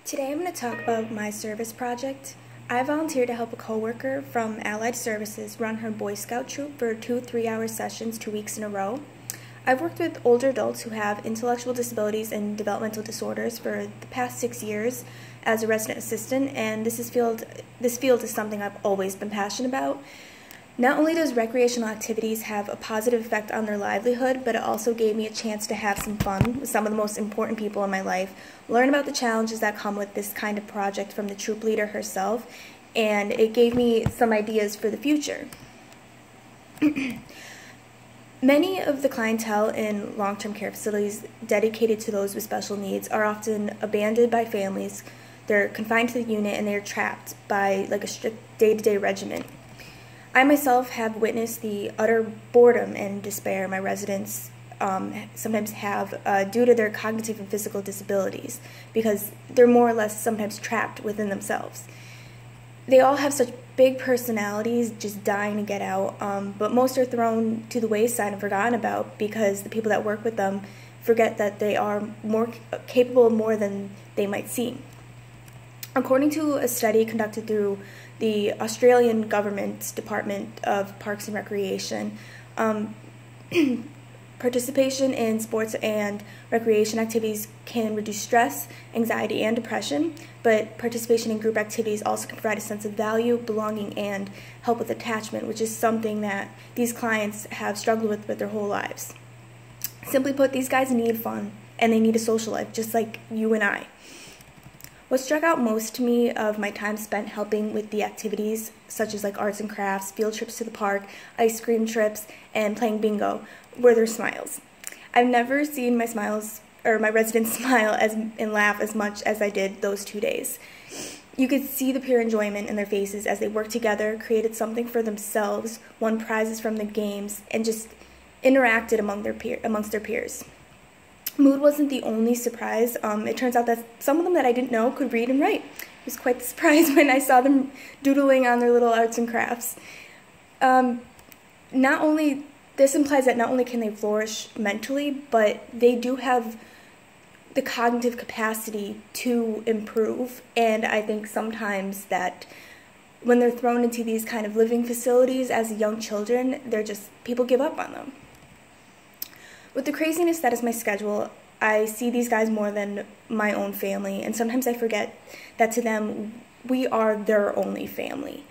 Today I'm going to talk about my service project. I volunteered to help a coworker from Allied Services run her Boy Scout troop for 2 3-hour sessions 2 weeks in a row. I've worked with older adults who have intellectual disabilities and developmental disorders for the past 6 years as a resident assistant, and this field is something I've always been passionate about. Not only does recreational activities have a positive effect on their livelihood, but it also gave me a chance to have some fun with some of the most important people in my life, learn about the challenges that come with this kind of project from the troop leader herself, and it gave me some ideas for the future. Many of the clientele in long-term care facilities dedicated to those with special needs are often abandoned by families. They're confined to the unit and they're trapped by a strict day-to-day regimen. I myself have witnessed the utter boredom and despair my residents sometimes have due to their cognitive and physical disabilities, because they're more or less sometimes trapped within themselves. They all have such big personalities, just dying to get out, but most are thrown to the wayside and forgotten about because the people that work with them forget that they are more capable of more than they might seem. According to a study conducted through the Australian Government's Department of Parks and Recreation, participation in sports and recreation activities can reduce stress, anxiety, and depression, but participation in group activities also can provide a sense of value, belonging, and help with attachment, which is something that these clients have struggled with their whole lives. Simply put, these guys need fun, and they need a social life, just like you and I. What struck out most to me of my time spent helping with the activities, such as arts and crafts, field trips to the park, ice cream trips, and playing bingo, were their smiles. I've never seen my residents smile and laugh as much as I did those 2 days. You could see the pure enjoyment in their faces as they worked together, created something for themselves, won prizes from the games, and just interacted amongst their peers. Mood wasn't the only surprise. It turns out that some of them that I didn't know could read and write. It was quite the surprise when I saw them doodling on their little arts and crafts. This implies that not only can they flourish mentally, but they do have the cognitive capacity to improve. And I think sometimes that when they're thrown into these kind of living facilities as young children, people give up on them. With the craziness that is my schedule, I see these guys more than my own family, and sometimes I forget that to them, we are their only family.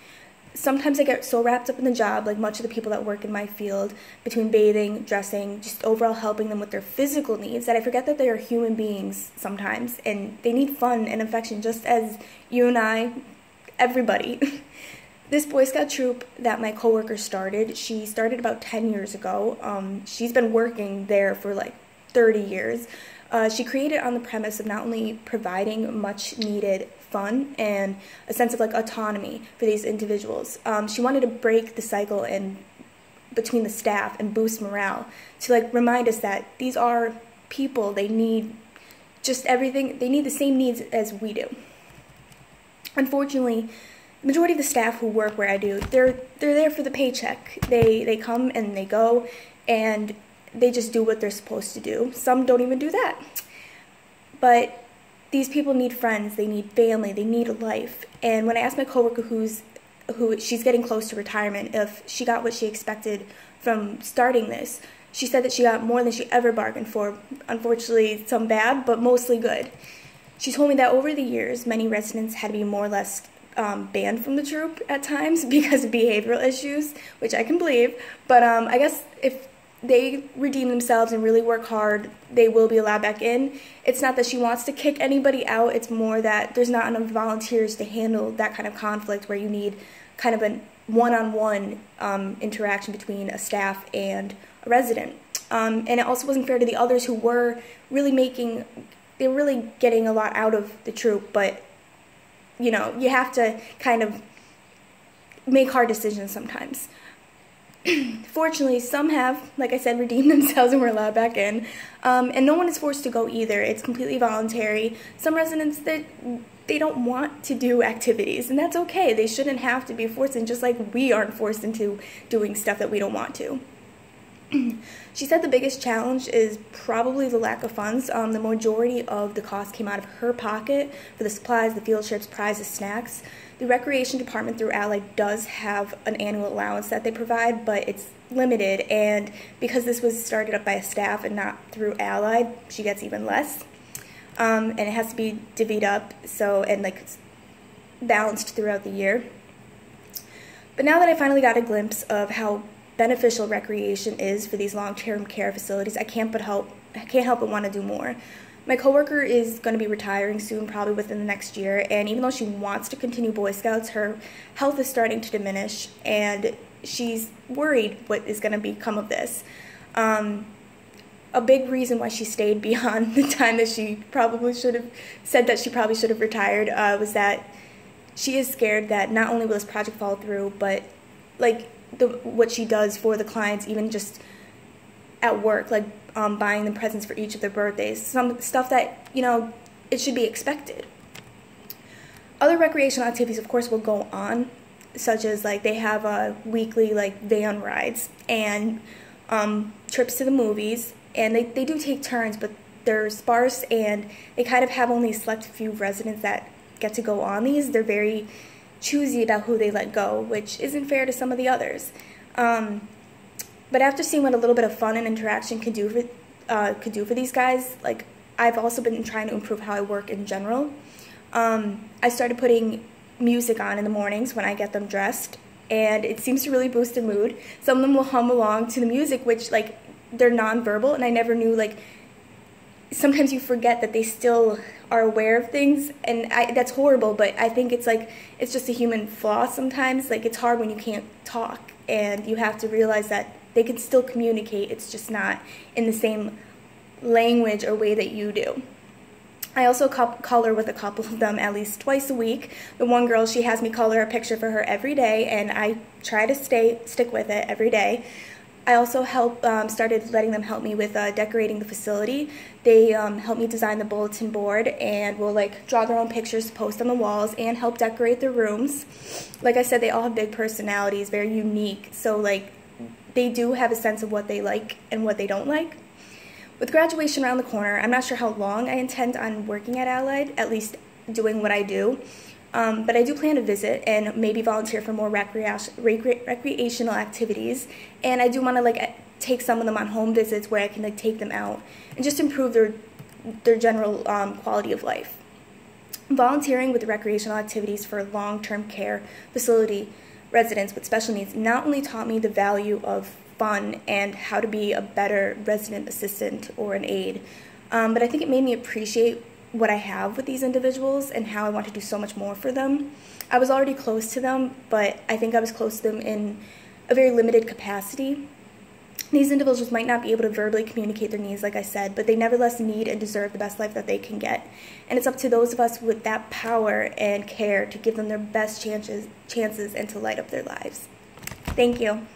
Sometimes I get so wrapped up in the job, like much of the people that work in my field, between bathing, dressing, just overall helping them with their physical needs, that I forget that they are human beings sometimes, and they need fun and affection just as you and I, everybody. This Boy Scout troop that my coworker started, she started about 10 years ago. She's been working there for 30 years. She created on the premise of not only providing much needed fun and a sense of autonomy for these individuals. She wanted to break the cycle between the staff and boost morale to remind us that these are people. They need just everything. They need the same needs as we do. Unfortunately, the majority of the staff who work where I do, they're there for the paycheck. They come and they go, and they just do what they're supposed to do. Some don't even do that. But these people need friends, they need family, they need a life. And when I asked my coworker she's getting close to retirement, if she got what she expected from starting this, she said that she got more than she ever bargained for. Unfortunately, some bad, but mostly good. She told me that over the years, many residents had to be more or less banned from the troop at times because of behavioral issues, which I can believe, but I guess if they redeem themselves and really work hard, they will be allowed back in. It's not that she wants to kick anybody out, it's more that there's not enough volunteers to handle that kind of conflict where you need kind of a one-on-one interaction between a staff and a resident. And it also wasn't fair to the others who were really getting a lot out of the troop, but you have to kind of make hard decisions sometimes. Fortunately, some have, like I said, redeemed themselves and were allowed back in. And no one is forced to go either. It's completely voluntary. Some residents, they don't want to do activities, and that's okay. They shouldn't have to be forced in, just like we aren't forced into doing stuff that we don't want to. She said the biggest challenge is probably the lack of funds. The majority of the cost came out of her pocket for the supplies, the field trips, prizes, snacks. The recreation department through Allied does have an annual allowance that they provide, but it's limited, and because this was started up by a staff and not through Allied, she gets even less. And it has to be divvied up, and like balanced throughout the year. But now that I finally got a glimpse of how beneficial recreation is for these long-term care facilities, I can't help but want to do more. My coworker is going to be retiring soon, probably within the next year, and even though she wants to continue Boy Scouts, her health is starting to diminish, and she's worried what is going to become of this. A big reason why she stayed beyond the time that she probably should have said that she probably should have retired was that she is scared that not only will this project fall through, but like what she does for the clients, even just at work, like buying them presents for each of their birthdays, some stuff that, you know, it should be expected. Other recreational activities, of course, will go on, such as like they have weekly like van rides and trips to the movies, and they do take turns, but they're sparse and they kind of have only a select few residents that get to go on these. They're very choosy about who they let go, which isn't fair to some of the others. But after seeing what a little bit of fun and interaction could do for these guys, like I've also been trying to improve how I work in general. I started putting music on in the mornings when I get them dressed, and it seems to really boost their mood. Some of them will hum along to the music, which like they're nonverbal, and I never knew, like, sometimes you forget that they still are aware of things, and that's horrible, but I think it's like, it's just a human flaw sometimes. Like, it's hard when you can't talk, and you have to realize that they can still communicate, it's just not in the same language or way that you do. I also color with a couple of them at least twice a week. The one girl, she has me color a picture for her every day, and I try to stick with it every day. I also started letting them help me with decorating the facility. They help me design the bulletin board and will like draw their own pictures to post on the walls and help decorate their rooms. Like I said, they all have big personalities, very unique, so like they do have a sense of what they like and what they don't like. With graduation around the corner, I'm not sure how long I intend on working at Allied, at least doing what I do. But I do plan to visit and maybe volunteer for more recreational activities, and I do want to like take some of them on home visits where I can like take them out and just improve their general quality of life. Volunteering with the recreational activities for long-term care facility residents with special needs not only taught me the value of fun and how to be a better resident assistant or an aide, but I think it made me appreciate what I have with these individuals and how I want to do so much more for them. I was already close to them, but I think I was close to them in a very limited capacity. These individuals might not be able to verbally communicate their needs, like I said, but they nevertheless need and deserve the best life that they can get. And it's up to those of us with that power and care to give them their best chances and to light up their lives. Thank you.